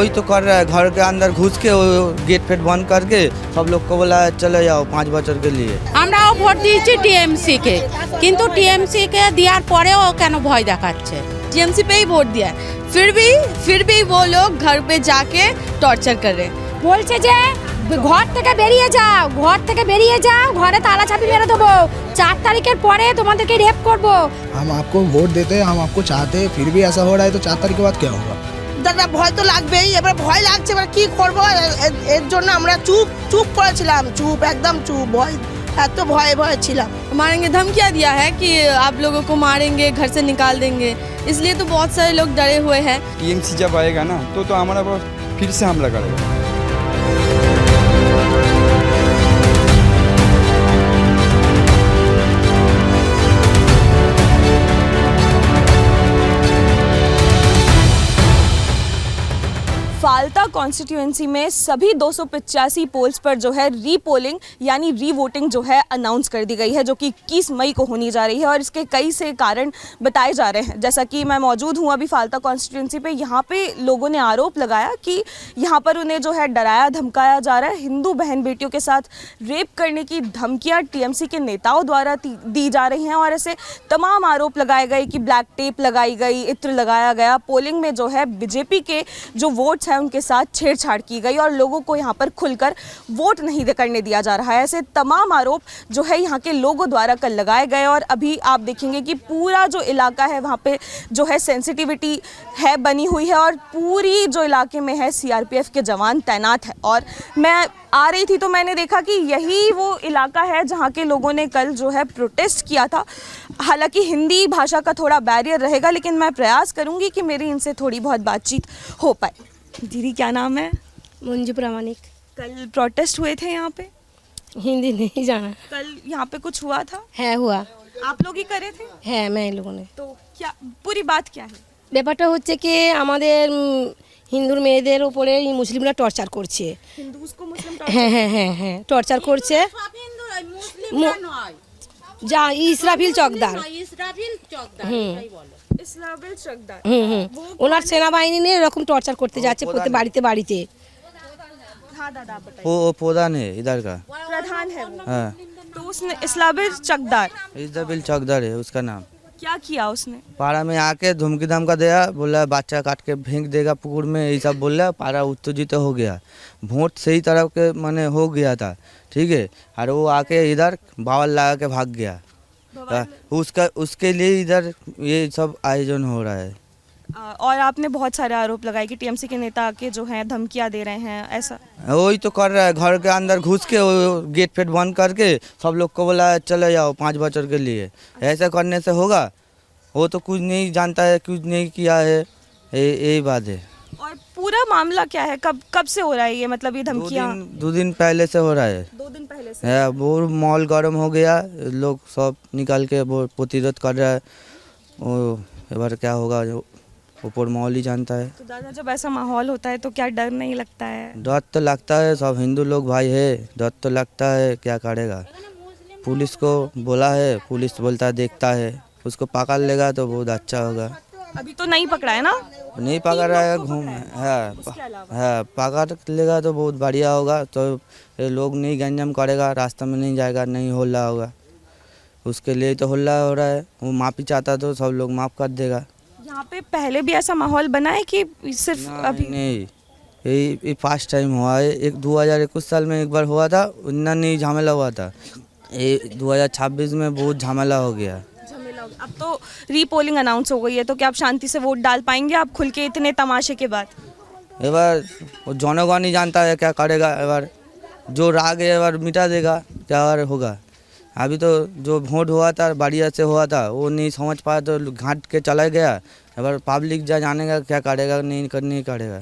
वही तो कर रहा है, घर के अंदर घुस के वो गेट फेट बंद करके सब लोग को बोला चले जाओ 5 বছর के लिए। আমরাও ভোট দিয়েছি টিএমসি কে, কিন্তু টিএমসি কে দেওয়ার পরেও কেন ভয় দেখাচ্ছে? टीएमसी पे ही वोट दिया है, फिर भी वो लोग घर पे जाके टॉर्चर कर रहे हैं। বলছে যে ঘর থেকে বেরিয়ে যাও, ঘর থেকে বেরিয়ে যাও, ঘরে তালা চাবি মেরে দেবো, 4 তারিখের পরে তোমাদেরকে রেপ করব। हम आपको वोट देते हैं, हम आपको चाहते हैं, फिर भी ऐसा हो रहा है तो 4 तारीख के बाद क्या होगा? দাদা ভয় তো লাগবেই, এবার ভয় লাগছে, এবার কি করবো? এর জন্য আমরা চুপ করেছিলাম, একদম চুপ, ভয় এত ভয়ে ছিলাম। मारेंगे धमकियाँ दिया है कि आप लोगों को मारेंगे, घर से निकाल देंगे, इसलिए तो बहुत सारे लोग डरे हुए हैं। टीएमसी जब आएगा ना तो हमारा फिर से हमला करेगा। फाल्ता कॉन्स्टिट्यूएंसी में सभी 285 पोल्स पर जो है रीपोलिंग यानी रीवोटिंग जो है अनाउंस कर दी गई है, जो कि 21 मई को होनी जा रही है। और इसके कई से कारण बताए जा रहे हैं। जैसा कि मैं मौजूद हूँ अभी फाल्ता कॉन्स्टिट्यूएंसी पे, यहाँ पे लोगों ने आरोप लगाया कि यहाँ पर उन्हें जो है डराया धमकाया जा रहा है। हिंदू बहन बेटियों के साथ रेप करने की धमकियाँ टीएमसी के नेताओं द्वारा दी जा रही हैं। और ऐसे तमाम आरोप लगाए गए कि ब्लैक टेप लगाई गई, इत्र लगाया गया, पोलिंग में जो है बीजेपी के जो वोट्स हैं उनके साथ छेड़छाड़ की गई और लोगों को यहाँ पर खुलकर वोट नहीं करने दिया जा रहा है। ऐसे तमाम आरोप जो है यहाँ के लोगों द्वारा कल लगाए गए। और अभी आप देखेंगे कि पूरा जो इलाका है वहाँ पे जो है सेंसिटिविटी है बनी हुई है और पूरी जो इलाके में है सीआरपीएफ के जवान तैनात है। और मैं आ रही थी तो मैंने देखा कि यही वो इलाका है जहाँ के लोगों ने कल जो है प्रोटेस्ट किया था। हालांकि हिंदी भाषा का थोड़ा बैरियर रहेगा, लेकिन मैं प्रयास करूँगी कि मेरी इनसे थोड़ी बहुत बातचीत हो पाए। दीदी क्या नाम है? मंजू प्रामाणिक। कल प्रोटेस्ट हुए थे यहाँ पे? हिंदी नहीं जाना कल यहाँ पे कुछ हुआ था? है, हुआ आप लोग ही करे थे? হ্যাঁ मैं लोगों ने। तो क्या पूरी बात क्या है? ব্যাপারটা হচ্ছে কি আমাদের হিন্দুর মেয়েদের উপরে এই মুসলিমরা টর্চার করছে। हिंदूज को मुस्लिम হ্যাঁ টর্চার করছে। যা ইসরাফিল চকদার इस्लामिल चकदार ওনার সেনাবাহিনী নিয়ে এরকম টর্চার করতে যাচ্ছে প্রতি বাড়িতে। हाँ दादा आप बताइए। वो प्रधान है इधर का। प्रधान है वो। हाँ, तो उसने इस्लामिल चकदार इजबिल चौकदार है उसका नाम। क्या किया उसने? पारा में आके धमकी धमका दिया, बोला बच्चा काट के फेंक देगा पुकुर में, ये सब बोला। पारा उत्तेजित हो गया, वोट सही तरफ के माने हो गया था, ठीक है। और वो आके इधर बावल लगा के भाग गया। उसके लिए इधर ये सब आयोजन हो रहा है। और आपने बहुत सारे आरोप लगाए कि टीएमसी के नेता आके जो हैं धमकियां दे रहे हैं, ऐसा? वही तो कर रहा है, घर के अंदर घुस के वो गेट फेट बंद करके सब लोग को बोला चले जाओ 5 বছর के लिए। ऐसा करने से होगा? वो तो कुछ नहीं जानता है, कुछ नहीं किया है, यही बात है। और पूरा मामला क्या है? कब से हो रहा है ये, मतलब ये धमकियां? 2 दिन पहले से हो रहा है। 2 दिन पहले से है, वो मॉल गर्म हो गया, लोग सब निकाल के वो प्रतिरोध कर रहा है। वो एक बार क्या होगा जो ऊपर मॉल ही जानता है। तो दादा जब ऐसा माहौल होता है तो क्या डर नहीं लगता है? डर तो लगता है, सब हिंदू लोग भाई है, डर तो लगता है, क्या करेगा। पुलिस को बोला है, पुलिस बोलता है देखता है, उसको पकड़ लेगा तो बहुत अच्छा होगा। अभी तो नहीं पकड़ा है ना? नहीं पकड़ रहा है, घूम है, पकड़ लेगा तो बहुत बढ़िया होगा। तो ये लोग नहीं गंजम करेगा, रास्ता में नहीं जाएगा, नहीं होला होगा। उसके लिए तो होला हो रहा है। वो माफ़ी चाहता तो सब लोग माफ़ कर देगा। यहाँ पे पहले भी ऐसा माहौल बना है कि सिर्फ अभी? नहीं, ये फर्स्ट टाइम हुआ है। 2021 साल में एक बार हुआ था, उतना नहीं झमेला हुआ था। ये 2026 में बहुत झमेला हो गया। अब तो रीपोलिंग अनाउंस हो गई है, तो क्या आप शांति से वोट डाल पाएंगे आप खुल के इतने तमाशे के बाद? एक बार वो जनगण नहीं जानता है क्या करेगा। एक बार जो राग है एक बार मिटा देगा, क्या बार होगा। अभी तो जो वोट हुआ था बढ़िया से हुआ था, वो नहीं समझ पाया तो घाट के चला गया। एक बार पब्लिक जानेगा क्या करेगा, नहीं करेगा।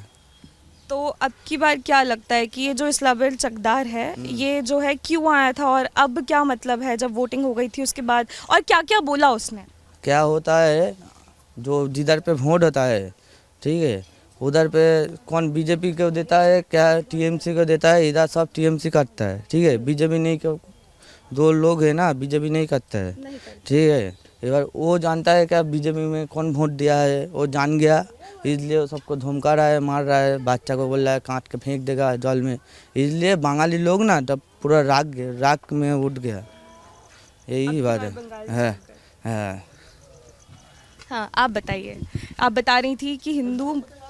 तो अब की बार क्या लगता है कि ये जो इस्लामिल चकदार है ये जो है क्यों आया था और अब क्या मतलब है जब वोटिंग हो गई थी उसके बाद, और क्या क्या बोला उसने? क्या होता है, जो जिधर पे वोट होता है, ठीक है, उधर पे कौन बीजेपी को देता है, क्या टीएमसी को देता है, इधर सब टीएमसी करता है, ठीक है। बीजेपी नहीं, क्यों 2 लोग है ना, बीजेपी नहीं करता है, ठीक है। एक बार वो जानता है क्या बीजेपी में कौन वोट दिया है, वो जान गया। इसलिए वो सबको धमका रहा है, मार रहा है, बच्चा को बोल रहा है काट के फेंक देगा जल में। इसलिए बंगाली लोग ना तब पूरा राग में उठ गया। यही बात है। हाँ, आप बताइए, आप बता रही थी कि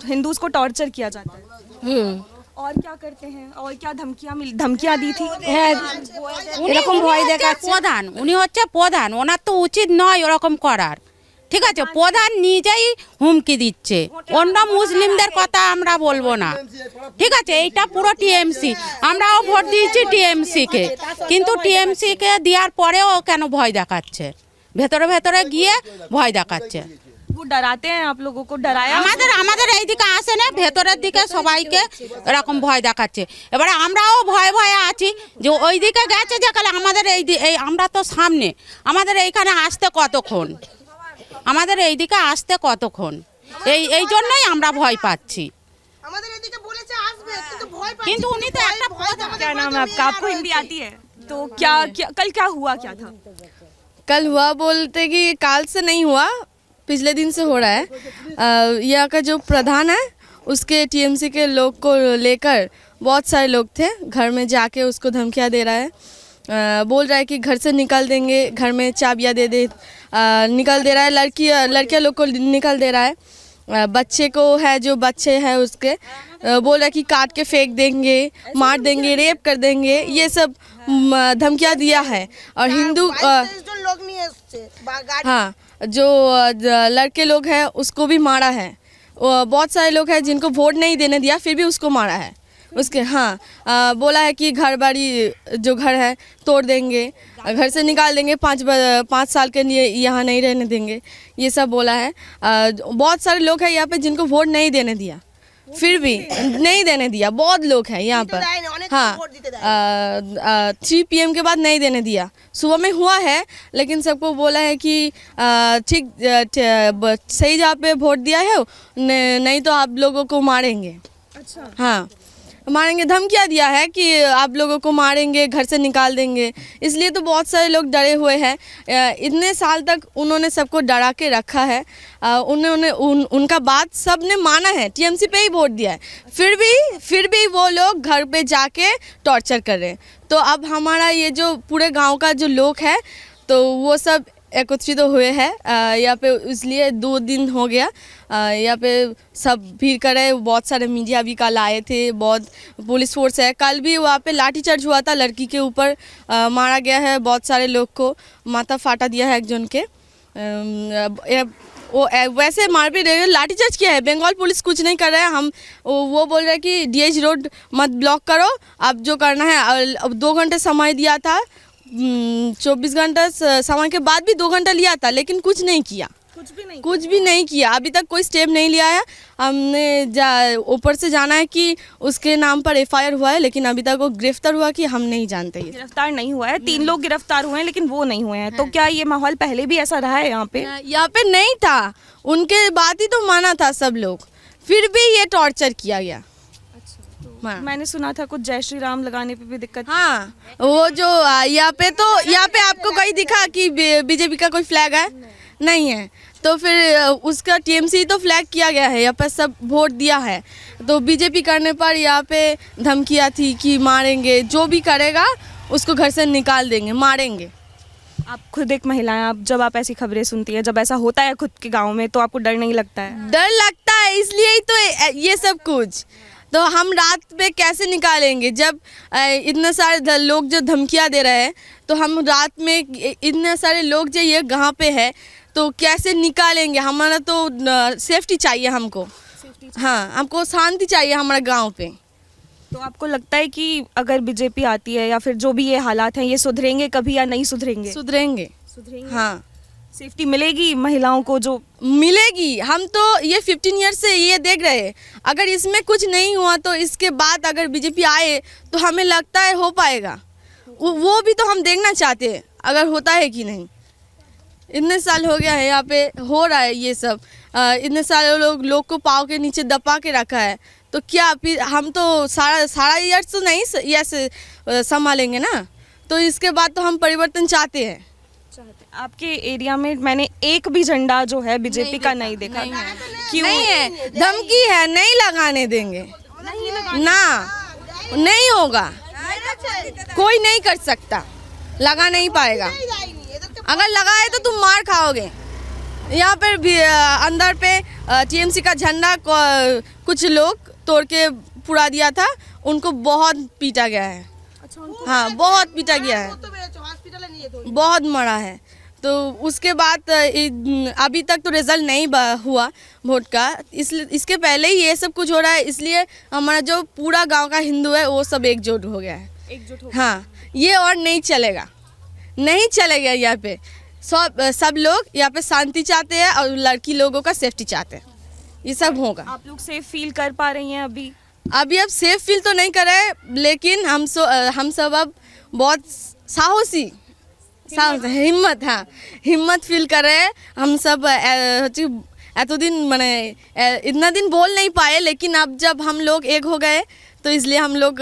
हिंदूज को टॉर्चर किया जाता है। और क्या करते हैं, और क्या धमकियाँ दी थी? এরকম ভয় দেখাচ্ছে প্রধান, উনি হচ্ছে প্রধান, ওনার তো উচিত নয় ওরকম করার। ঠিক আছে, প্রধান নিজেই হুমকি দিচ্ছে, অন্য মুসলিমদের কথা আমরা বলবো না। ঠিক আছে, এইটা পুরো টিএমসি, আমরাও ভোট দিয়েছি টিএমসি কে, কিন্তু টিএমসি কে দেওয়ার পরেও কেন ভয় দেখাচ্ছে, ভেতরে ভেতরে গিয়ে ভয় দেখাচ্ছে। वो डराते हैं आप लोगों को? डराया আমাদের এইদিকে আসে না, ভেতরের দিকে সবাইকে এরকম ভয় দেখাচ্ছে। এবারে আমরাও ভয়ে ভয়ে আছি যে ওইদিকে গেছে যেখানে আমাদের এই আমরা তো সামনে, আমাদের এইখানে আসতে কতক্ষণ, আমাদের এইদিকে আসতে কতক্ষণ, এই জন্যই আমরা ভয় পাচ্ছি। আমাদের এদিকে বলেছে আসবে কিন্তু ভয় পাচ্ছি। কিন্তু উনি তো একটা প্রধান। क्या नाम है आपका? आपको हिंदी आती है? तो क्या कल क्या हुआ, क्या था? कल हुआ बोलते कि काल से नहीं हुआ, पिछले दिन से हो रहा है। यहाँ का जो प्रधान है उसके टीएमसी के लोग को लेकर बहुत सारे लोग थे, घर में जाके उसको धमकियाँ दे रहा है, बोल रहा है कि घर से निकाल देंगे, घर में चाबियाँ दे निकल दे रहा है, लड़कियाँ लोग को निकल दे रहा है, बच्चे को है जो बच्चे हैं उसके बोल रहा है कि काट के फेंक देंगे, मार देंगे, रेप कर देंगे, ये सब धमकियाँ दिया है। और हिंदू लोग नहीं है, हाँ, जो लड़के लोग हैं उसको भी मारा है। बहुत सारे लोग हैं जिनको वोट नहीं देने दिया फिर भी उसको मारा है उसके। हाँ, बोला है कि घर बाड़ी जो घर है तोड़ देंगे, घर से निकाल देंगे, 5 साल के लिए यहाँ नहीं रहने देंगे, ये सब बोला है। बहुत सारे लोग हैं यहाँ पे जिनको वोट नहीं देने दिया, फिर भी नहीं देने दिया, बहुत लोग हैं यहाँ पर। हाँ, 3 PM के बाद नहीं देने दिया, सुबह में हुआ है लेकिन सबको बोला है कि ठीक सही जगह पे वोट दिया है, नहीं तो आप लोगों को मारेंगे। अच्छा, हाँ, मारेंगे, धमकियाँ दिया है कि आप लोगों को मारेंगे, घर से निकाल देंगे। इसलिए तो बहुत सारे लोग डरे हुए हैं। इतने साल तक उन्होंने सबको डरा के रखा है, उन्होंने उनका बात सब ने माना है, टीएमसी पे ही वोट दिया है, फिर भी वो लोग घर पे जाके टॉर्चर कर रहे हैं। तो अब हमारा ये जो पूरे गांव का जो लोग है तो वो सब एकत्रित हुए हैं यहाँ पे, इसलिए 2 दिन हो गया यहाँ पे सब भीड़ करे। बहुत सारे मीडिया भी कल आए थे, बहुत पुलिस फोर्स है। कल भी वहाँ पे लाठीचार्ज हुआ था, लड़की के ऊपर मारा गया है, बहुत सारे लोग को माथा फाटा दिया है एक जन के। वो वैसे मार भी रहे, लाठीचार्ज किया है, बंगाल पुलिस कुछ नहीं कर रहा है। हम वो बोल रहे हैं कि DH रोड मत ब्लॉक करो, अब जो करना है। अब 2 घंटे समय दिया था, 24 घंटा समय के बाद भी 2 घंटा लिया था, लेकिन कुछ भी नहीं किया, अभी तक कोई स्टेप नहीं लिया है। हमने ऊपर से जाना है कि उसके नाम पर FIR हुआ है, लेकिन अभी तक वो गिरफ्तार हुआ कि हम नहीं जानते। गिरफ्तार नहीं हुआ है, 3 लोग गिरफ्तार हुए हैं लेकिन वो नहीं हुए हैं। तो क्या ये माहौल पहले भी ऐसा रहा है यहाँ पे? यहाँ पे नहीं था, उनके बात ही तो माना था सब लोग, फिर भी ये टॉर्चर किया गया। हाँ। मैंने सुना था कुछ जय श्री राम लगाने पे भी दिक्कत। हाँ, वो जो यहाँ पे आपको कहीं दिखा कि बीजेपी का कोई फ्लैग है? नहीं है, तो फिर उसका टीएमसी तो फ्लैग किया गया है, यहाँ पर सब वोट दिया है। तो बीजेपी करने पर यहाँ पे धमकियाँ थी कि मारेंगे, जो भी करेगा उसको घर से निकाल देंगे, मारेंगे। आप खुद एक महिला हैं, आप जब आप ऐसी खबरें सुनती है, जब ऐसा होता है खुद के गाँव में, तो आपको डर नहीं लगता है? डर लगता है, इसलिए ही तो ये सब कुछ। तो हम रात में कैसे निकालेंगे जब इतने सारे लोग जो धमकियाँ दे रहे हैं, तो हम रात में इतने सारे लोग जो ये गाँव पे है तो कैसे निकालेंगे? हमारा तो सेफ्टी चाहिए हमको, हाँ, हमको शांति चाहिए हमारे गांव पे। तो आपको लगता है कि अगर बीजेपी आती है या फिर जो भी ये हालात हैं, ये सुधरेंगे कभी या नहीं सुधरेंगे? सुधरेंगे, हाँ। सेफ्टी मिलेगी महिलाओं को? जो मिलेगी, हम तो ये 15 ईयर से ये देख रहे हैं। अगर इसमें कुछ नहीं हुआ तो इसके बाद अगर बीजेपी आए तो हमें लगता है हो पाएगा। वो भी तो हम देखना चाहते हैं अगर होता है कि नहीं। इतने साल हो गया है यहाँ पे हो रहा है ये सब, इतने सारे लोग को पाँव के नीचे दबा के रखा है, तो क्या फिर हम तो सारा ईयर तो नहीं ऐसे संभालेंगे ना। तो इसके बाद तो हम परिवर्तन चाहते हैं। आपके एरिया में मैंने एक भी झंडा जो है बीजेपी का नहीं देखा। नहीं है, धमकी है, नहीं लगाने देंगे, ना नहीं होगा, कोई नहीं कर सकता, लगा नहीं पाएगा। अगर लगाए तो तुम मार खाओगे। यहाँ पर भी अंदर पे टीएमसी का झंडा कुछ लोग तोड़ के पुरा दिया था, उनको बहुत पीटा गया है। हाँ, बहुत पीटा गया है, बहुत मरा है। तो उसके बाद अभी तक तो रिजल्ट नहीं हुआ वोट का, इसलिए इसके पहले ही ये सब कुछ हो रहा है, इसलिए हमारा जो पूरा गांव का हिंदू है वो सब एकजुट हो गया है। हाँ, ये और नहीं चलेगा, नहीं चलेगा। यहाँ पे सब लोग यहाँ पे शांति चाहते हैं और लड़की लोगों का सेफ्टी चाहते हैं, ये सब होगा। आप लोग सेफ फील कर पा रही हैं अभी? अब सेफ फील तो नहीं कर रहे, लेकिन हम सब अब बहुत साहसी हिम्मत, हाँ, हिम्मत फील कर रहे हैं। हम सब एतो दिन माने इतना दिन बोल नहीं पाए, लेकिन अब जब हम लोग एक हो गए तो इसलिए हम लोग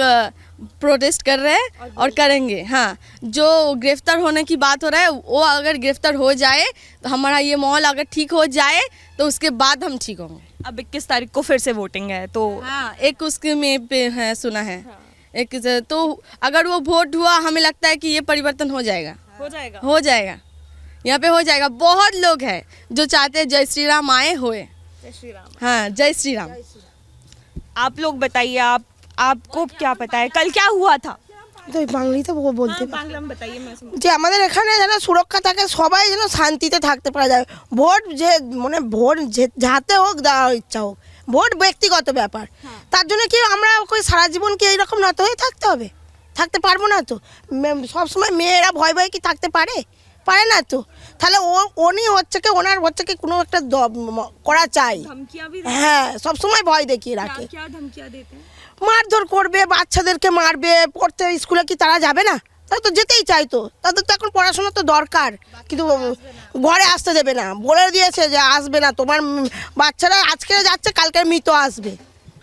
प्रोटेस्ट कर रहे हैं और करेंगे। हाँ, जो गिरफ्तार होने की बात हो रहा है वो अगर गिरफ्तार हो जाए तो हमारा ये माहौल अगर ठीक हो जाए तो उसके बाद हम ठीक होंगे। अब 21 तारीख को फिर से वोटिंग है, तो हाँ, एक उसके में पे है, सुना है। एक तो अगर वो वोट हुआ, हमें लगता है कि ये परिवर्तन हो जाएगा, हो जाएगा, यहाँ पे हो जाएगा। बहुत लोग हैं जो चाहते हैं जय श्री राम आए होए। जय श्री राम। हाँ, जय श्री राम। आप लोग बताइए, आपको क्या पता है कल क्या हुआ था? তো বাংলায় তো বলতে बांग्ला में बताइए, मैं समझ। যে আমাদের এখানে যেন সুরক্ষা থাকে, সবাই যেন শান্তিতে থাকতে পারা যায়। ভোট যে মানে ভোট যাতে হোক, দেওয়ার ইচ্ছা হোক, ভোট ব্যক্তিগত ব্যাপার। তার জন্য কি আমরা ওই সারা জীবন কি এইরকম নত হয়ে থাকতে হবে? থাকতে পারবো না তো। সবসময় মেয়েরা ভয় ভয় কি থাকতে পারে? পারে না তো। তাহলে উনি হচ্ছে কি, ওনার হচ্ছে কি কোনো একটা করা চাই। धमकियां भी হ্যাঁ, সবসময় ভয় দেখিয়ে রাখে। क्या धमकियां देते हैं? মারধর করবে, বাচ্চাদেরকে মারবে। পড়তে স্কুলে কি তারা যাবে না? তারা তো যেতেই চাইতো, তাদের তো এখন পড়াশোনা তো দরকার, কিন্তু ঘরে আসতে দেবে না, বলে দিয়েছে যে আসবে না, তোমার বাচ্চারা আজকে যাচ্ছে কালকে মৃত আসবে।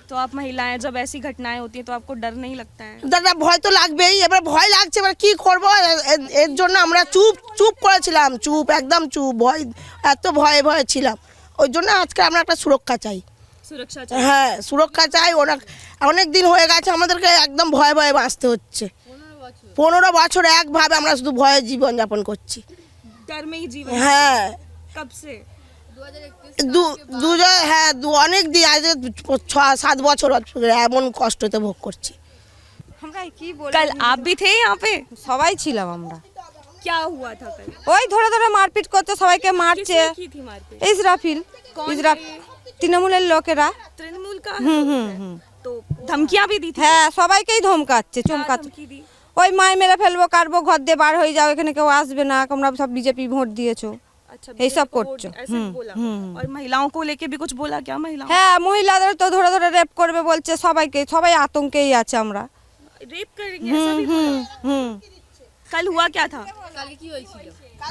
तो आप महिलाएं, जब ऐसी घटनाएं होती हैं तो आपको डर नहीं लगता है? দাদা ভয় তো লাগবেই, এবার ভয় লাগছে, এবার কি করবো? এর জন্য আমরা চুপ করেছিলাম, একদম চুপ, ভয়, এত ভয়ে ভয়ে ছিলাম। ওই জন্য আজকে আমরা একটা সুরক্ষা চাই। सुरक्षा হ্যাঁ, সুরক্ষা চাই। অনেক দিন হয়ে গেছে আমাদেরকে একদম ভয়ে ভয়ে বাঁচতে হচ্ছে। 15 বছর একভাবে আমরা শুধু ভয়ে জীবনযাপন করছি। डर में ही जीवन। হ্যাঁ, कब से? হ্যাঁ, অনেক দিন, আজ 6-7 বছর এমন কষ্টতে ভোগ করছি। कल आप भी थे यहाँ पे? সবাই ছিলাম আমরা। क्या हुआ था कल? ওই ধরে ধরে মারপিট করতে, সবাইকে মারছে। किसने की थी मारपीट? ইসরাফিল, তৃণমূলের লোকেরা। तृणमूल का? तो धमकियां भी दी थी? হ্যাঁ, সবাইকেই ধমকাচ্ছে, চমকাচ্ছে। धमकी दी? ওই মায় মেরে ফেলবো, কাটবো, ঘর দিয়ে বার হয়ে যাও, এখানে কেউ আসবে না, তোমরা সব বিজেপি ভোট দিয়েছো, अच्छा, এই সব को করছো। ऐसे बोला। और महिलाओं को लेके भी कुछ बोला क्या? महिलाओं হ্যাঁ, মহিলাদের তো ধরে ধরে রেপ করবে বলছে, সবাই আতঙ্কেই আছে আমরা। रेप करेंगे ऐसा भी बोला? कल हुआ क्या था?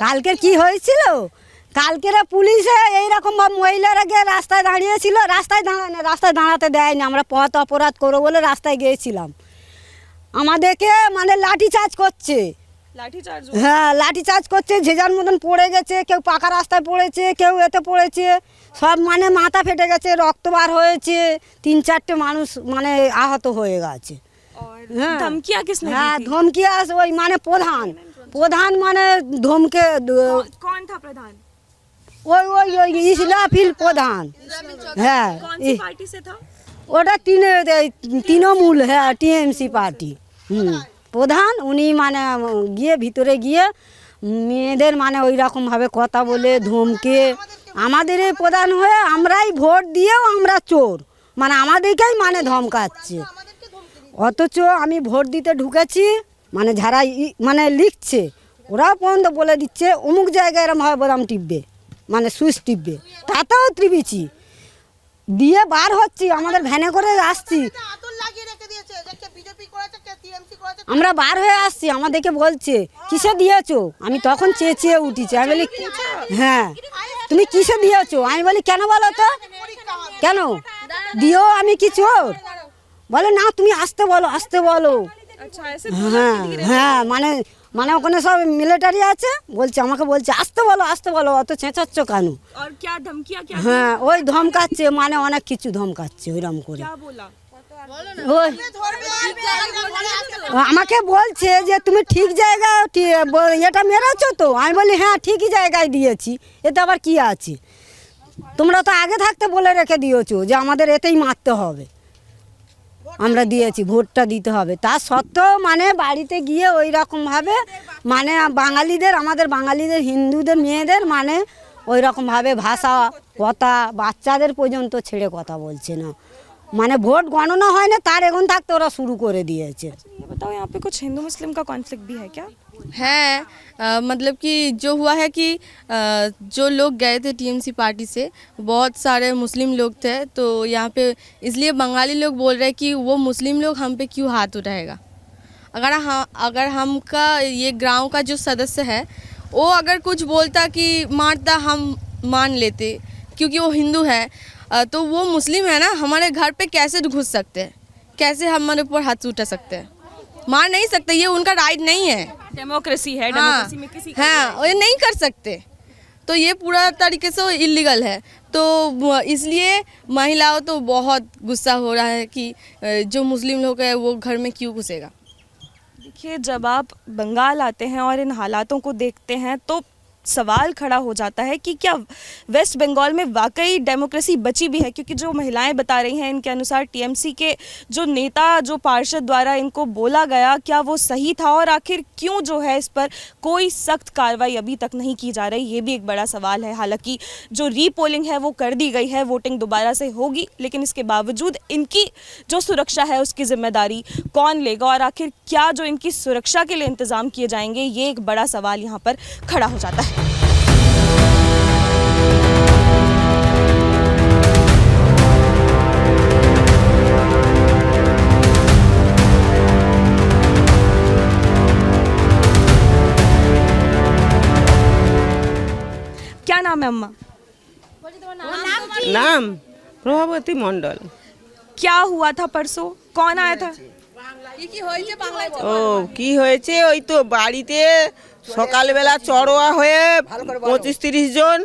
কালকের কি হয়েছিল? কালকেরা পুলিশে এইরকম মহিলারা গিয়ে রাস্তায় দাঁড়িয়েছিল, রাস্তায় দাঁড়াতে দেয়নি। আমরা পথ অপরাধ করবো বলে রাস্তায় গিয়েছিলাম, আমাদেরকে মানে লাঠিচার্জ করছে। लाठीचार्ज? হ্যাঁ, লাঠিচার্জ করছে, যে যার মতন পড়ে গেছে, কেউ পাকা রাস্তায় পড়েছে, কেউ এতে পড়েছে, সব মানে মাথা ফেটে গেছে, রক্ত বার হয়েছে, 3-4টে মানুষ মানে আহত হয়ে গেছে। और हाँ। धमकियां किसने दी হ্যাঁ, थी? ধমকি ওই মানে প্রধান মানে ধমকে कौन था प्रधान? ওই ইসরাফিল প্রধান। হ্যাঁ, कौन सी पार्टी से था? ওটা তৃণমূল, হ্যাঁ, টিএমসি পার্টি। প্রধান উনি মানে গিয়ে ভিতরে গিয়ে মেয়েদের মানে ওই রকমভাবে কথা বলে ধমকে, আমাদের এই প্রধান হয়ে আমরাই ভোট দিয়েও আমরা চোর, মানে আমাদেরকেই মানে ধমকাচ্ছে। অথচ আমি ভোট দিতে ঢুকেছি, মানে যারা মানে লিখছে ওরাও পর্যন্ত বলে দিচ্ছে অমুক জায়গায় এরমভাবে বোতাম টিপবে, মানে সুইচ টিপবে, তাতেও টিপেছি, দিয়ে বার হচ্ছি, আমাদের ভ্যানে করে আসছি, আমরা বার হয়ে আসছি, আমাদেরকে বলছে কিসে দিয়েছো? আমি তখন চেঁচিয়ে উঠেছি, আমি বলি হ্যাঁ তুমি কিসে দিয়েছো? আমি বলি কেন বলো তো, কেন দিও, আমি কি চোর? বলে না তুমি আসতে বলো। अच्छा, ऐसे হ্যাঁ, হ্যাঁ, মানে মানে ওখানে সব মিলিটারি আছে, বলছে আমাকে বলছে আসতে বলো অত চেঁচাচ্ছ কেন। और क्या धमकियां क्या হ্যাঁ ওই ধমকাচ্ছে, মানে অনেক কিছু ধমকাচ্ছে ওইরকম করে। क्या बोला? ওই আমাকে বলছে যে তুমি ঠিক জায়গায় এটা মেরেছো তো, আমি বলি হ্যাঁ ঠিকই জায়গায় দিয়েছি, এতে আবার কি আছে, তোমরা তো আগে থাকতে বলে রেখে দিয়েছো যে আমাদের এতেই মারতে হবে, আমরা দিয়েছি ভোটটা দিতে হবে, তা সত্ত্বেও মানে বাড়িতে গিয়ে ওই রকমভাবে মানে বাঙালিদের, আমাদের বাঙালিদের হিন্দুদের মেয়েদের মানে ওই রকমভাবে ভাষা কথা বাচ্চাদের পর্যন্ত ছেড়ে কথা বলছে না, মানে ভোট গণনা হয় না তার এখন থাকতে ওরা শুরু করে দিয়েছে। ये बताओ यहाँ पे कुछ हिंदू मुस्लिम का कॉन्फ्लिक्ट भी है क्या? है मतलब कि जो हुआ है कि जो लोग गए थे टीएमसी पार्टी से बहुत सारे मुस्लिम लोग थे, तो यहाँ पे इसलिए बंगाली लोग बोल रहे हैं कि वो मुस्लिम लोग हम पे क्यों हाथ उठाएगा। अगर हमका ये गांव का जो सदस्य है वो अगर कुछ बोलता कि मारता, हम मान लेते क्योंकि वो हिंदू है, तो वो मुस्लिम है ना, हमारे घर पे कैसे घुस सकते हैं, कैसे हमारे ऊपर हाथ उठा सकते हैं, मार नहीं सकते, ये उनका राइट नहीं है। डेमोक्रेसी है, हाँ, डेमोक्रेसी में किसी हाँ ये नहीं कर सकते, तो ये पूरा तरीके से इलीगल है, तो इसलिए महिलाओं तो बहुत गुस्सा हो रहा है कि जो मुस्लिम लोग हैं वो घर में क्यों घुसेगा। देखिए, जब आप बंगाल आते हैं और इन हालातों को देखते हैं तो सवाल खड़ा हो जाता है कि क्या वेस्ट बंगाल में वाकई डेमोक्रेसी बची भी है, क्योंकि जो महिलाएं बता रही हैं इनके अनुसार टीएमसी के जो नेता, जो पार्षद द्वारा इनको बोला गया, क्या वो सही था, और आखिर क्यों जो है इस पर कोई सख्त कार्रवाई अभी तक नहीं की जा रही, ये भी एक बड़ा सवाल है। हालांकि जो रीपोलिंग है वो कर दी गई है, वोटिंग दोबारा से होगी, लेकिन इसके बावजूद इनकी जो सुरक्षा है उसकी जिम्मेदारी कौन लेगा, और आखिर क्या जो इनकी सुरक्षा के लिए इंतजाम किए जाएंगे, ये एक बड़ा सवाल यहाँ पर खड़ा हो जाता है। क्या नाम है अम्मा? नाम प्रभावती मंडल। क्या हुआ था परसों, कौन आया था? ও কি হয়েছে, ওই তো বাড়িতে সকালবেলা চড়োয়া হয়ে 25-30 জন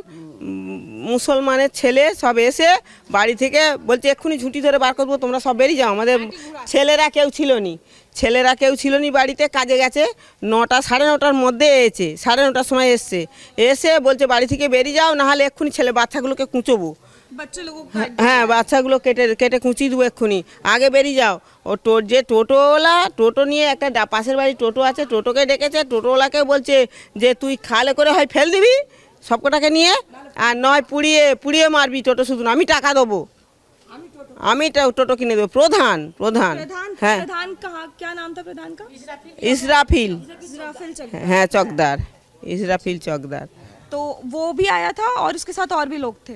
মুসলমানের ছেলে সব এসে বাড়ি থেকে বলছে এক্ষুনি ঝুঁটি ধরে বার করবো, তোমরা সব বেরিয়ে যাও। আমাদের ছেলেরা কেউ ছিল নি বাড়িতে, কাজে গেছে। 9টা 9:30টার মধ্যে এসেছে, 9:30টার সময় এসে বলছে বাড়ি থেকে বেরিয়ে যাও, নাহলে এক্ষুনি বাচ্চাগুলোকে কুঁচোবো। बच्चे लोगों को হ্যাঁ বাচ্চাগুলো কেটে কুঁচিয়ে দেবো এক্ষুনি, আগে বেরিয়ে যাও। ও যে টোটোওয়ালা, টোটো নিয়ে একটা পাশের বাড়ি টোটো আছে, টোটোকে ডেকেছে, টোটোওয়ালাকে বলছে যে তুই খালে করে হয় ফেল দিবি সবকটাকে নিয়ে, আর নয় পুড়িয়ে মারবি টোটো, শুধু না আমি টাকা দেবো, আমি টোটো কিনে দেবো। প্রধান হ্যাঁ, प्रधान कहाँ, क्या नाम था प्रधान का? ইসরাফিল, इस्राफिल चक। হ্যাঁ চকদার, ইসরাফিল চকদার। तो वो भी आया था और उसके साथ और भी लोग थे।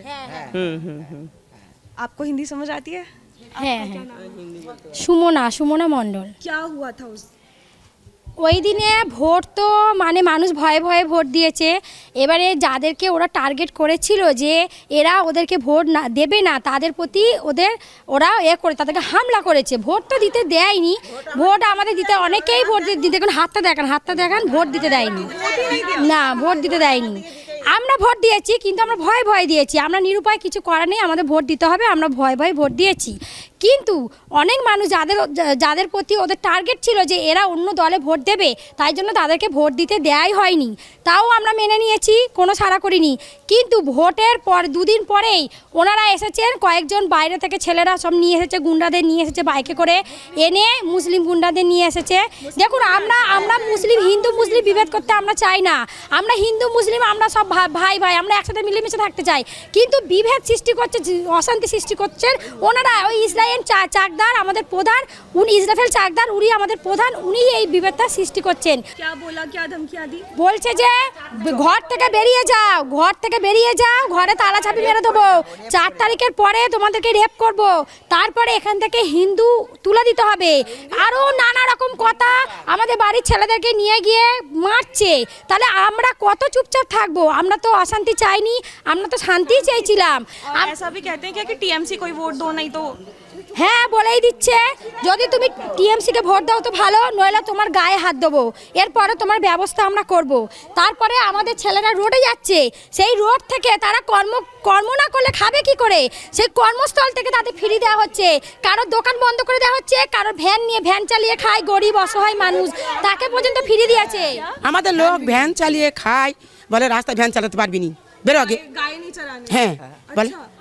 आपको हिंदी समझ आती है? হ্যাঁ হ্যাঁ সুমনা মণ্ডল। क्या हुआ था उस ওই দিনে ভোট তো মানে মানুষ ভয়ে ভয়ে ভোট দিয়েছে, এবারে যাদেরকে ওরা টার্গেট করেছিল যে এরা ওদেরকে ভোট না দেবে না, তাদের প্রতি ওরা করে তাদেরকে হামলা করেছে, ভোট তো দিতে দেয়নি, ভোট আমাদের দিতে অনেকেই ভোট দিতে, দেখুন হাতটা দেখান ভোট দিতে দেয়নি, না ভোট দিতে দেয়নি। আমরা ভোট দিয়েছি কিন্তু আমরা ভয়ে দিয়েছি, আমরা নিরুপায়, কিছু করার নেই, আমাদের ভোট দিতে হবে, আমরা ভয়ে ভোট দিয়েছি। কিন্তু অনেক মানুষ যাদের প্রতি ওদের টার্গেট ছিল যে এরা অন্য দলে ভোট দেবে, তাই জন্য তাদেরকে ভোট দিতে দেয়াই হয়নি, তাও আমরা মেনে নিয়েছি, কোনো সাড়া করিনি। কিন্তু ভোটের পর 2 দিন পরেই ওনারা এসেছেন, কয়েকজন বাইরে থেকে ছেলেরা সব নিয়ে এসেছে, গুন্ডাদের নিয়ে এসেছে বাইকে করে এনে, মুসলিম গুন্ডাদের নিয়ে এসেছে। দেখুন আমরা হিন্দু মুসলিম বিভেদ করতে আমরা চাই না, আমরা হিন্দু মুসলিম আমরা সব ভাই আমরা একসাথে মিলেমিশে থাকতে চাই, কিন্তু বিভেদ সৃষ্টি করছে, অশান্তি সৃষ্টি করছেন ওনারা। ওই ইসরাফিল চাকদার আমাদের প্রধান, ইসরাফিল চাকদার উনি আমাদের প্রধান, উনি এই বিভেদটা সৃষ্টি করছেন। क्या बोला, क्या धमकियां दी? বলছে যে ঘর থেকে বেরিয়ে যাও, ঘরে তালা চাবি মেরে দেবো, 4 তারিখের পরে তোমাদেরকে রেপ করব, তারপরে এখান থেকে হিন্দু তুলে দিতে হবে, আরও নানা রকম কথা আমাদের বাড়ির ছেলেদেরকে নিয়ে গিয়ে মারছে। তাহলে আমরা কত চুপচাপ থাকবো? আমরা তো অশান্তি চাইনি, আমরা তো শান্তি চাইছিলাম। ऐसा भी कहते हैं क्या कि टीएमसी कोई वोट दो नहीं तो হ্যাঁ বলেই দিচ্ছে যদি তুমি টিএমসিকে ভোট দাও তো ভালো, নইলে তোমার গায়ে হাত দেবো, এরপরে তোমার ব্যবস্থা আমরা করব। তারপরে আমাদের ছেলেরা রোডে যাচ্ছে, সেই রোড থেকে তারা কর্ম না করলে খাবে কি করে? সেই কর্মস্থল থেকে তাদের ফ্রি দেওয়া হচ্ছে, কারোর দোকান বন্ধ করে দেওয়া হচ্ছে, কারোর ভ্যান চালিয়ে খায় গরিব অসহায় মানুষ, তাকে পর্যন্ত ফ্রি দিয়েছে। আমাদের লোক ভ্যান চালিয়ে খায়, বলে রাস্তায় ভ্যান চালাতে পারবি নি, বেরো আগে। হ্যাঁ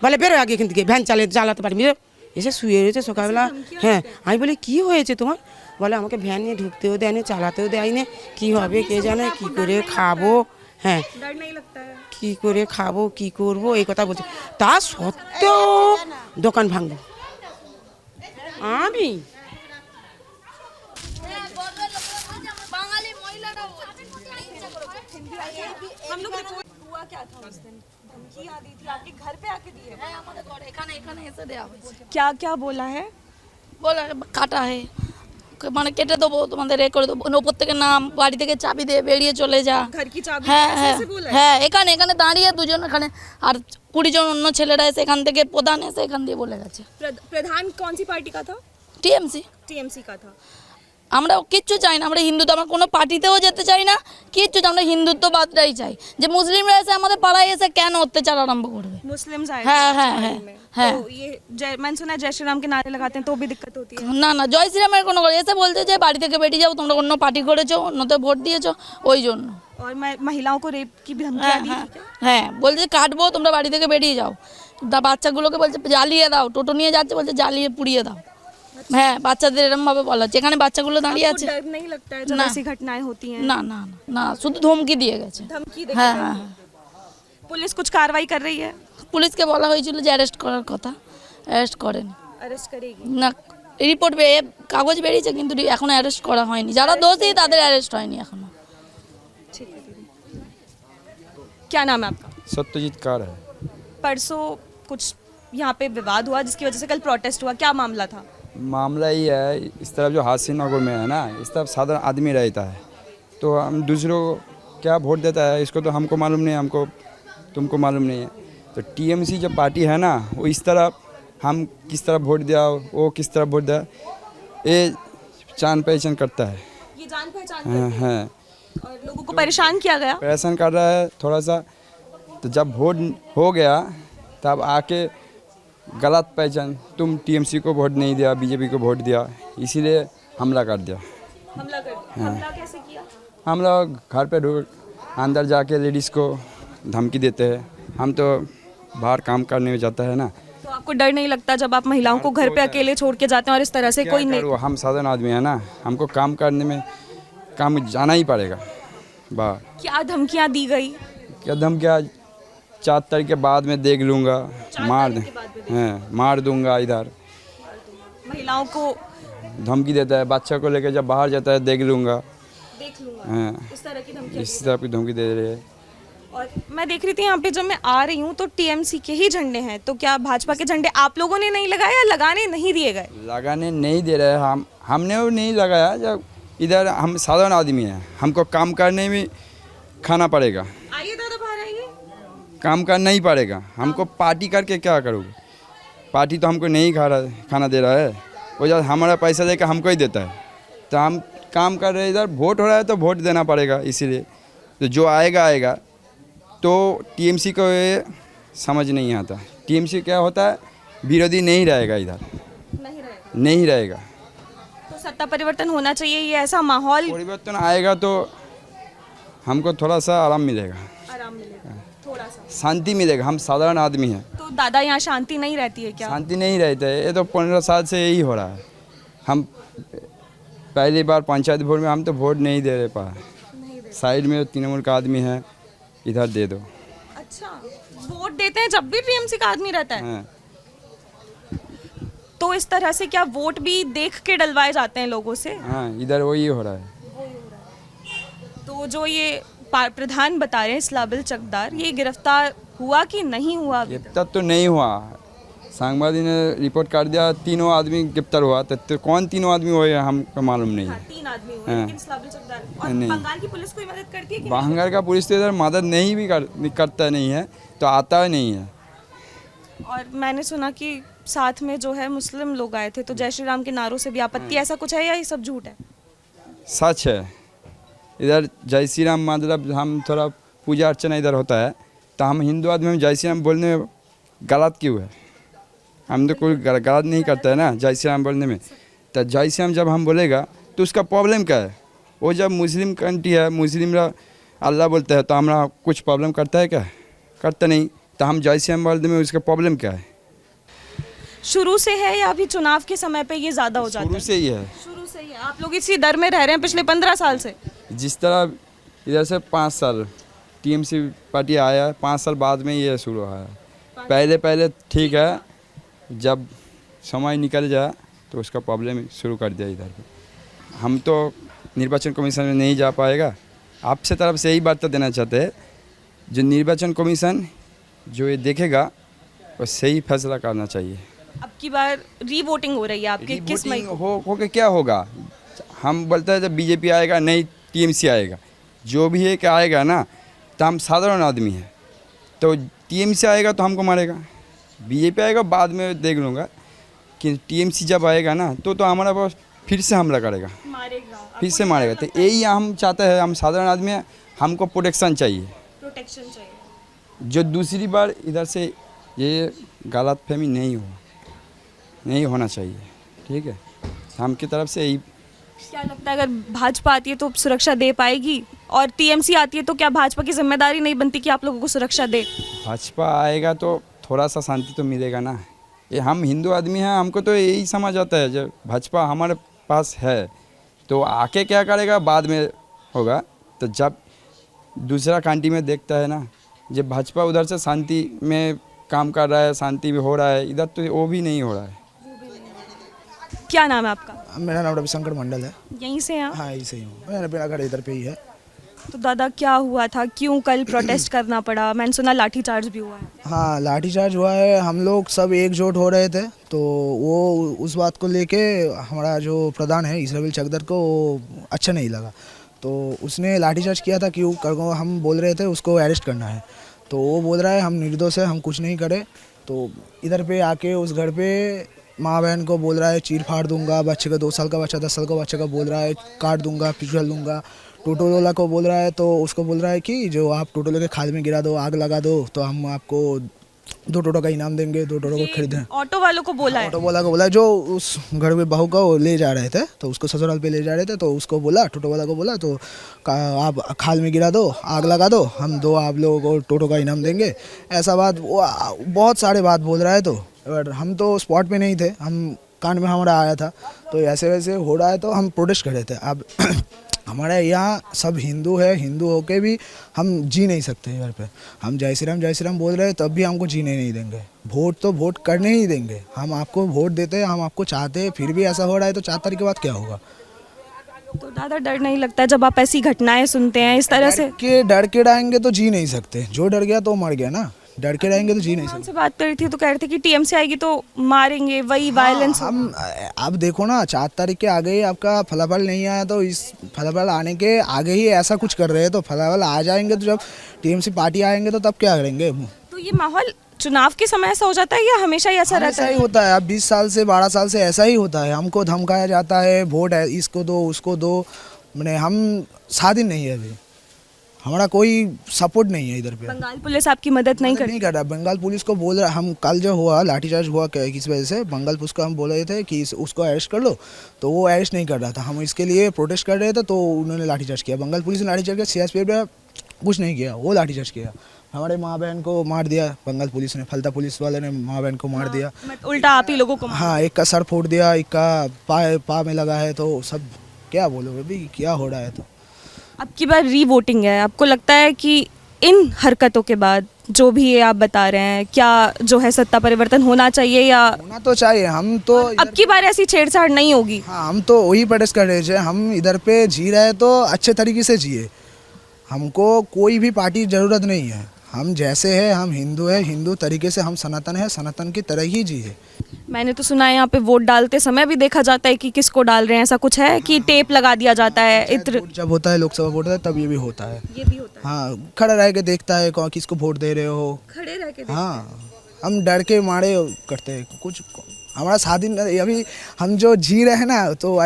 বলে বেরো আগে এখান থেকে, ভ্যান চালাতে পারবি না। এসে শুয়ে রয়েছে সকালবেলা। হ্যাঁ আমি বলি কি হয়েছে তোমার? বলে আমাকে ভ্যান নিয়ে ঢুকতেও দেয়নি, চালাতেও দেয়নি, কি হবে কে জানে, কি করে খাবো, হ্যাঁ কি করে খাবো, কি করব, এই কথা বলছে। তা সত্ত্বেও দোকান ভাঙবো আমি। हुआ क्या था उस दिन? धमकी आ दी थी आपके घर पे आके दी है? क्या क्या बोला है? বলে কাটা হে মানে কেটে দেবো, তোমাদের এ করে দেবো, ওপর থেকে নাম, বাড়ি থেকে চাবি দিয়ে বেরিয়ে চলে যা। घर की चाबी হ্যাঁ হ্যাঁ ऐसे बोला है? হ্যাঁ, এখানে দাঁড়িয়ে দুজন, এখানে আর 20 জন অন্য ছেলেরা এসে এখান থেকে, প্রধান এসে এখান দিয়ে বলে গেছে। प्रधान कौन सी पार्टी का था? টিএমসি। टीएमसी का था। আমরা কিচ্ছু চাই না, আমরা হিন্দুত্ব, আমরা কোনো পার্টিতেও যেতে চাই না, কিচ্ছু চাই, আমরা হিন্দুত্ববাদটাই চাই। যে মুসলিমরা এসে আমাদের পাড়ায় এসে কেন অত্যাচার আরম্ভ করবে? मुस्लिम्स आए हाँ, थे हाँ, इस हाँ, गाड़ी में। हाँ। तो ये मैंने सुना है जय श्री राम के नारे लगाते हैं तो भी दिक्कत होती है। না না, জয় শ্রীরামের কোনো কথা, এসে বলতে যে বাড়ি থেকে বেরিয়ে যাও, তোমরা অন্য পার্টি করেছো, অন্যতে ভোট দিয়েছো, ওই জন্য। और महिलाओं को रेप की भी धमकी হ্যাঁ दी হ্যাঁ थी क्या? হ্যাঁ, বলছে কাটবো, তোমরা বাড়ি থেকে বেরিয়ে যাও। বাচ্চাগুলোকে বলছে জ্বালিয়ে দাও, টোটো নিয়ে যাচ্ছে, বলছে জ্বালিয়ে পুড়িয়ে দাও। হ্যাঁ, বাচ্চাদের এরকম ভাবে বলা হচ্ছে, এখানে বাচ্চাগুলো দাঁড়িয়ে आपको আছে। डर नहीं लगता है जब ना। ऐसी घटनाएं होती हैं? না না না না, শুধু ধমকি দিয়ে গেছে। धमकी হ্যাঁ देकर হ্যাঁ, पुलिस कुछ कार्रवाई कर रही है? পুলিশকে বলা হয়েছিল যে অ্যারেস্ট করার কথা, অ্যারেস্ট করেনি। अरेस्ट करेगी? না, রিপোর্ট কাগজ বেরিয়েছে কিন্তু এখনো অ্যারেস্ট করা হয়নি, যারা দোষী তাদের অ্যারেস্ট হয়নি এখনো। ठीक है दीदी। क्या नाम है आपका? सत्यजीत कार है। परसों कुछ यहाँ पे विवाद हुआ जिसकी वजह से कल प्रोटेस्ट हुआ, क्या मामला था? मामला ये है, इस तरफ जो हासिन नगर में है ना, इस तरफ साधारण आदमी रहता है, तो हम दूसरों को क्या वोट देता है इसको तो हमको मालूम नहीं है, हमको तुमको मालूम नहीं है। तो टीएमसी जो पार्टी है ना, वो इस तरफ हम किस तरफ वोट दिया, वो किस तरफ वोट दिया, ये जान पहचान करता है। ये जान पहचान हाँ हाँ, और लोगों को परेशान किया गया। परेशान कर रहा है थोड़ा सा। तो जब वोट हो गया तब आके गलत पहचान, तुम टीएमसी को वोट नहीं दिया, बीजेपी को वोट दिया, इसीलिए हमला कर दिया। हमला कर दिया। हमला कैसे किया? हम लोग घर पे अंदर जाके लेडीज़ को धमकी देते हैं, हम तो बाहर काम करने में जाता है ना। तो आपको डर नहीं लगता जब आप महिलाओं को घर पे अकेले छोड़ के जाते हैं और इस तरह से क्या कोई नहीं? करूँ, हम साधारण आदमी है ना, हमको काम करने में काम जाना ही पड़ेगा बाहर। क्या धमकियाँ दी गई? क्या धमकियाँ? 4 तारीख के बाद में देख लूँगा, मार दूंगा, इधर महिलाओं को धमकी देता है, बच्चा को लेकर जब बाहर जाता है देख लूँगा, देख लूंगा, हाँ, इस तरह की धमकियाँ इस तरह की धमकी दे रहे हैं। और मैं देख रही थी यहाँ पे जब मैं आ रही हूँ तो टीएमसी के ही झंडे हैं, तो क्या भाजपा के झंडे आप लोगों ने नहीं लगाए या लगाने नहीं दिए गए? लगाने नहीं दे रहे, हमने वो नहीं लगाया। जब इधर हम साधारण आदमी हैं, हमको काम करने में खाना पड़ेगा, आइए दादा बाहर आइए। काम करना ही पड़ेगा, हमको पार्टी करके क्या करोगे? पार्टी तो हमको नहीं खाना दे रहा है, वो जब हमारा पैसा देकर हमको ही देता है, तो हम काम कर रहे हैं। इधर वोट हो रहा है तो वोट देना पड़ेगा, इसीलिए तो जो आएगा तो टीएमसी को ये समझ नहीं आता। टीएमसी क्या होता है, विरोधी नहीं रहेगा, इधर नहीं रहेगा। तो सत्ता परिवर्तन होना चाहिए, ये ऐसा माहौल परिवर्तन आएगा तो हमको थोड़ा सा आराम मिलेगा, आराम मिलेगा, थोड़ा सा शांति मिलेगा। हम साधारण आदमी हैं, तो दादा यहाँ शांति नहीं रहती है क्या? शांति नहीं रहता है। ये तो 15 साल से यही हो रहा है। हम पहली बार पंचायत वोट में हम तो वोट नहीं दे रहे पाए, साइड में तृणमूल का आदमी है, इधर दे दो। अच्छा, वोट देते हैं जब भी टीएमसी का आदमी रहता है? हाँ, तो इस तरह से क्या वोट भी देख के डलवाए जाते हैं लोगों से? हाँ, इधर वही हो रहा है। तो जो ये प्रधान बता रहे हैं इस्लाबिल चकदार, ये गिरफ्तार हुआ कि नहीं हुआ अभी तक? गिरफ्तार तो नहीं हुआ, सांगवादी ने रिपोर्ट कर दिया 3 आदमी गिरफ्तार हुआ, तो कौन 3 आदमी हुए हमको मालूम नहीं है। 3 आदमी हुए, हाँ। लेकिन इस्लाबिल चकदार और नहीं। बंगाल की पुलिस कोई मदद करती है कि नहीं? बंगाल का पुलिस तो इधर मदद नहीं भी करता नहीं है, तो आता नहीं है। और मैंने सुना कि साथ में जो है मुस्लिम लोग आए थे, तो जय श्री राम के नारों से भी आपत्ति, ऐसा कुछ है या ये सब झूठ है? सच है। इधर जय श्री राम मतलब हम थोड़ा पूजा अर्चना इधर होता है, तो हम हिंदू आदमी में जय श्री राम बोलने में गलत क्यों है? हम तो कोई गलत नहीं करता है ना जय श्री राम बोलने में। तो जय श्री राम जब हम बोलेगा तो उसका प्रॉब्लम क्या है? वो जब मुस्लिम कंट्री है, मुस्लिम अल्लाह बोलते हैं, तो हमारा कुछ प्रॉब्लम करता है क्या? करता नहीं। तो हम जय श्री राम बोलने में उसका प्रॉब्लम क्या है? शुरू से है या अभी चुनाव के समय पे ये ज़्यादा हो जाता है? शुरू से ही है। शुरू से ही है। आप लोग इसी दर में रह रहे हैं पिछले 15 साल से? जिस तरह इधर से 5 साल टीएमसी पार्टी आया, 5 साल बाद में ये शुरू हुआ है। पहले ठीक है, जब समय निकल जाए तो उसका प्रॉब्लम शुरू कर दिया इधर पे। हम तो निर्वाचन कमीशन में नहीं जा पाएगा। आपसे तरफ से यही बात देना चाहते हैं, जो निर्वाचन कमीशन जो ये देखेगा वो सही फैसला करना चाहिए। अब की बार री वोटिंग हो रही है आपके, किस मई को? हो के क्या होगा? हम बोलते हैं जब बीजेपी आएगा, नहीं टीएमसी आएगा, जो भी है क्या आएगा ना, तो हम साधारण आदमी हैं। तो टीएमसी आएगा तो हमको मारेगा, बीजेपी आएगा बाद में देख लूँगा, कि टीएमसी जब आएगा ना तो हमारा पास फिर से हमला करेगा, फिर से मारेगा। तो यही हम चाहते हैं, हम साधारण आदमी हैं, हमको प्रोटेक्शन चाहिए। जो दूसरी बार इधर से ये गलतफहमी नहीं होना चाहिए, ठीक है? हम की तरफ से यही। क्या लगता है अगर भाजपा आती है तो सुरक्षा दे पाएगी, और टीएमसी आती है तो क्या भाजपा की जिम्मेदारी नहीं बनती कि आप लोगों को सुरक्षा दे? भाजपा आएगा तो थोड़ा सा शांति तो मिलेगा ना। ये हम हिंदू आदमी हैं, हमको तो यही समझ आता है, जब भाजपा हमारे पास है तो आके क्या करेगा बाद में होगा। तो जब दूसरा कंट्री में देखता है ना, जब भाजपा उधर से शांति में काम कर रहा है, शांति में हो रहा है, इधर तो वो भी नहीं हो रहा है। क्या नाम है आपका? मेरा नाम रविशंकर मंडल है। यहीं से हैं आप? हाँ, यहीं से ही हूँ। मेरा घर इधर पे ही है। तो दादा क्या हुआ था, क्यों कल प्रोटेस्ट करना पड़ा? मैंने सुना लाठीचार्ज भी हुआ है। हाँ, लाठीचार्ज हुआ है। हम लोग सब एकजुट हो रहे थे, तो वो उस बात को लेके हमारा जो प्रधान है इसराइल चकदर को अच्छा नहीं लगा, तो उसने लाठीचार्ज किया था। क्यों कर, हम बोल रहे थे उसको अरेस्ट करना है, तो वो बोल रहा है हम निर्दोष है, हम कुछ नहीं करे। तो इधर पे आके उस घर पे माँ बहन को बोल रहा है चीर फाड़ दूंगा, बच्चे का 2 साल का बच्चा 10 साल का बच्चे का बोल रहा है काट दूंगा, पिछल दूंगा। टोटो वाला को बोल रहा है, तो उसको बोल रहा है कि जो आप टोटो लेके खाद में गिरा दो, आग लगा दो, तो हम आपको 2 टोटो का इनाम देंगे, 2 टोटो को खरीदें। ऑटो वालों को बोला है? ऑटो वाला को बोला, जो उस घर में बहू का वो ले जा रहे थे, तो उसको ससुराल पे ले जा रहे थे, तो उसको बोला, टोटो वाला को बोला, तो आप खाल में गिरा दो, आग लगा दो, हम 2 आप लोगों को टोटो का इनाम देंगे। ऐसा बात वो बहुत सारे बात बोल रहा है। तो हम तो स्पॉट पे नहीं थे, हम कान में हमारा आया था, तो ऐसे वैसे हो रहा है, तो हम प्रोटेस्ट कर रहे थे। अब हमारे यहाँ सब हिंदू है, हिंदू होके भी हम जी नहीं सकते घर पे। हम जय श्री राम बोल रहे हैं, तब भी हमको जीने नहीं देंगे। वोट तो वोट करने ही देंगे। हम आपको वोट देते हैं, हम आपको चाहते हैं, फिर भी ऐसा हो रहा है, तो 4 तारीख के बाद क्या होगा? तो दादा डर नहीं लगता जब आप ऐसी घटनाएं सुनते हैं इस तरह से? डर के रहेंगे तो जी नहीं सकते। जो डर गया तो मर गया ना, डर के रहेंगे तो जी नहीं सकते। से बात कर रही थी तो कह रहे थे कि टीएमसी आएगी तो मारेंगे, वही वायलेंस। हम अब देखो ना, 4 तारीख के आगे ही आपका फलाफल नहीं आया, तो इस फलाफल आने के आगे ही ऐसा कुछ कर रहे हैं, तो फलाफल आ जाएंगे, तो जब टीएमसी पार्टी आएंगे तो तब क्या करेंगे? तो ये माहौल चुनाव के समय ऐसा हो जाता है या हमेशा ही ऐसा रहता है? ऐसा ही होता है। अब 20 साल से 12 साल से ऐसा ही होता है। हमको धमकाया जाता है, वोट है इसको दो उसको दो। मैंने हम स्वाधीन नहीं है, अभी हमारा कोई सपोर्ट नहीं है इधर पे। बंगाल पुलिस आपकी मदद नहीं कर रहा। बंगाल पुलिस को बोल रहा, हम कल जो हुआ लाठीचार्ज हुआ किस वजह से, बंगाल पुलिस को हम बोल रहे थे कि उसको अरेस्ट कर लो, तो वो अरेस्ट नहीं कर रहा था। हम इसके लिए प्रोटेस्ट कर रहे थे, तो उन्होंने लाठीचार्ज किया। बंगाल पुलिस ने लाठीचार्ज किया, सीआरपीएफ पे कुछ नहीं किया, वो लाठीचार्ज किया। हमारे माँ बहन को मार दिया बंगाल पुलिस ने, फलता पुलिस वाले ने माँ बहन को मार दिया। उल्टा आप ही लोगों को? हाँ, एक का सर फोड़ दिया, एक का पा में लगा है। तो सब क्या बोलोगे अभी, क्या हो रहा है? तो अब की बार री वोटिंग है, आपको लगता है कि इन हरकतों के बाद जो भी ये आप बता रहे हैं, क्या जो है सत्ता परिवर्तन होना चाहिए? या होना तो चाहिए। हम तो अब की बार ऐसी छेड़छाड़ नहीं होगी? हाँ, हम तो वही प्रोटेस्ट कर रहे थे। हम इधर पे जी रहे तो अच्छे तरीके से जिए, हमको कोई भी पार्टी ज़रूरत नहीं है। हम जैसे हैं, हम हिंदू है, हिंदू तरीके से हम सनातन है, सनातन की तरह ही जिए। मैंने तो सुना है यहाँ पे वोट डालते समय भी देखा जाता है कि किसको डाल रहे हैं, ऐसा कुछ है कि टेप लगा दिया जाता है? इत्र जब होता है लोकसभा वोट होता है तब ये भी होता है। ये भी होता है? हाँ, खड़ा रह के देखता है किसको वोट दे रहे हो। खड़े रह के हाँ, हम डर के मारे करते हैं कुछ। हमारा शादी अभी हम जो जी रहे हैं ना तो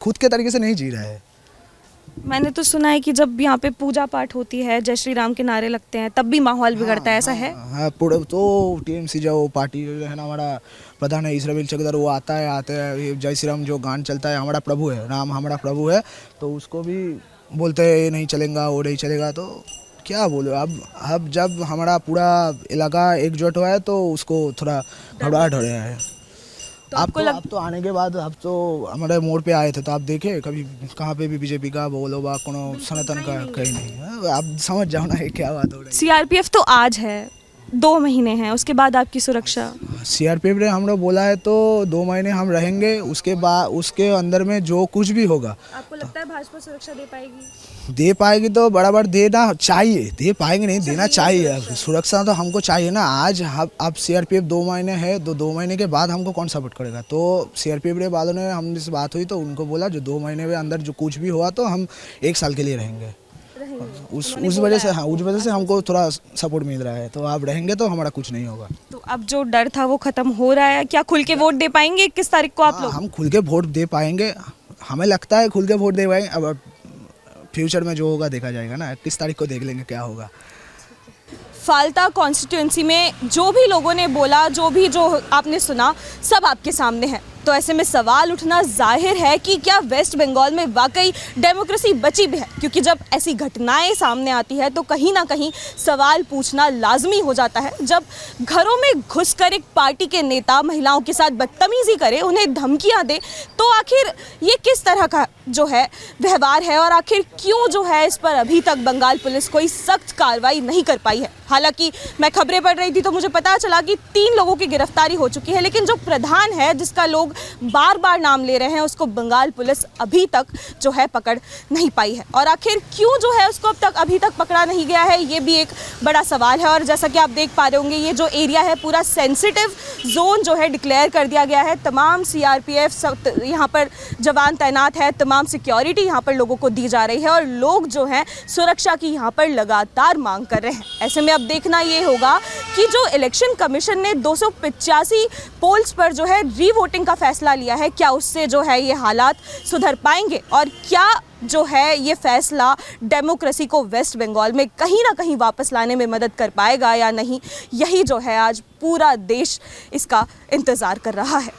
खुद के तरीके से नहीं जी रहे हैं। मैंने तो सुना है कि जब यहाँ पे पूजा पाठ होती है, जय श्री राम के नारे लगते हैं, तब भी माहौल बिगड़ता है, ऐसा है? हाँ पूरे तो टीएमसी जो पार्टी है ना, हमारा प्रधान है इसराइल चकदर, वो आते हैं जय श्री राम जो गान चलता है, हमारा प्रभु है, राम हमारा प्रभु है, तो उसको भी बोलते हैं ये नहीं चलेगा वो नहीं चलेगा। तो क्या बोलो, अब जब हमारा पूरा इलाका एकजुट हुआ है तो उसको थोड़ा घबराहट हो रहा है। तो आप तो आने के बाद आप तो हमारे मोड़ पे आए थे तो आप देखे कभी कहाँ पे भी बीजेपी का बोलो बा कोनो सनातन का कहीं नहीं। आप समझ जाओ ना ये क्या बात हो रही है। सीआरपीएफ तो आज है, 2 महीने हैं, उसके बाद आपकी सुरक्षा? सीआरपीएफ ने हम लोग बोला है तो 2 महीने हम रहेंगे, उसके बाद उसके अंदर में जो कुछ भी होगा। आपको लगता है भाजपा सुरक्षा दे पाएगी? दे पाएगी तो बराबर देना चाहिए, दे पाएंगे नहीं देना चाहिए, सुरक्षा तो हमको चाहिए ना। आज अब सीआरपीएफ 2 महीने है तो 2 महीने के बाद हमको कौन सपोर्ट करेगा। तो सीआरपीएफ वालों ने हमसे बात हुई तो उनको बोला जो 2 महीने में अंदर जो कुछ भी हुआ तो हम 1 साल के लिए रहेंगे। उस वजह से, हाँ उस वजह से हमको थोड़ा सपोर्ट मिल रहा है, तो आप रहेंगे तो हमारा कुछ नहीं होगा। तो अब जो डर था वो खत्म हो रहा है, क्या खुल के वोट दे पाएंगे 21 तारीख को आप लोग? हम खुल के वोट दे पाएंगे, हमें लगता है खुल के वोट दे पाएंगे। अब फ्यूचर में जो होगा देखा जाएगा ना, 21 तारीख को देख लेंगे क्या होगा। फाल्टा कॉन्स्टिट्यूंसी में जो भी लोगों ने बोला, जो आपने सुना, सब आपके सामने है। तो ऐसे में सवाल उठना जाहिर है कि क्या वेस्ट बंगाल में वाकई डेमोक्रेसी बची भी है? क्योंकि जब ऐसी घटनाएं सामने आती है तो कहीं ना कहीं सवाल पूछना लाजमी हो जाता है। जब घरों में घुसकर एक पार्टी के नेता महिलाओं के साथ बदतमीजी करे, उन्हें धमकियां दे, तो आखिर ये किस तरह का जो है व्यवहार है और आखिर क्यों जो है इस पर अभी तक बंगाल पुलिस कोई सख्त कार्रवाई नहीं कर पाई है? हालांकि मैं खबरें पढ़ रही थी तो मुझे पता चला कि 3 लोगों की गिरफ्तारी हो चुकी है, लेकिन जो प्रधान है जिसका लोग बार बार नाम ले रहे हैं, उसको बंगाल पुलिस अभी तक जो है पकड़ नहीं पाई है। और आखिर क्यों जो है उसको अब तक अभी तक पकड़ा नहीं गया है, ये भी एक बड़ा सवाल है। और जैसा कि आप देख पा रहे होंगे, ये जो एरिया है पूरा सेंसिटिव जोन जो है डिक्लेयर कर दिया गया है। तमाम सीआरपीएफ यहाँ पर जवान तैनात है, तमाम सिक्योरिटी यहाँ पर लोगों को दी जा रही है और लोग जो हैं सुरक्षा की यहाँ पर लगातार मांग कर रहे हैं। ऐसे में अब देखना ये होगा कि जो इलेक्शन कमीशन ने 285 पोल्स पर जो है रीवोटिंग का फैसला लिया है, क्या उससे जो है ये हालात सुधर पाएंगे और क्या जो है ये फैसला डेमोक्रेसी को वेस्ट बंगाल में कहीं ना कहीं वापस लाने में मदद कर पाएगा या नहीं, यही जो है आज पूरा देश इसका इंतज़ार कर रहा है।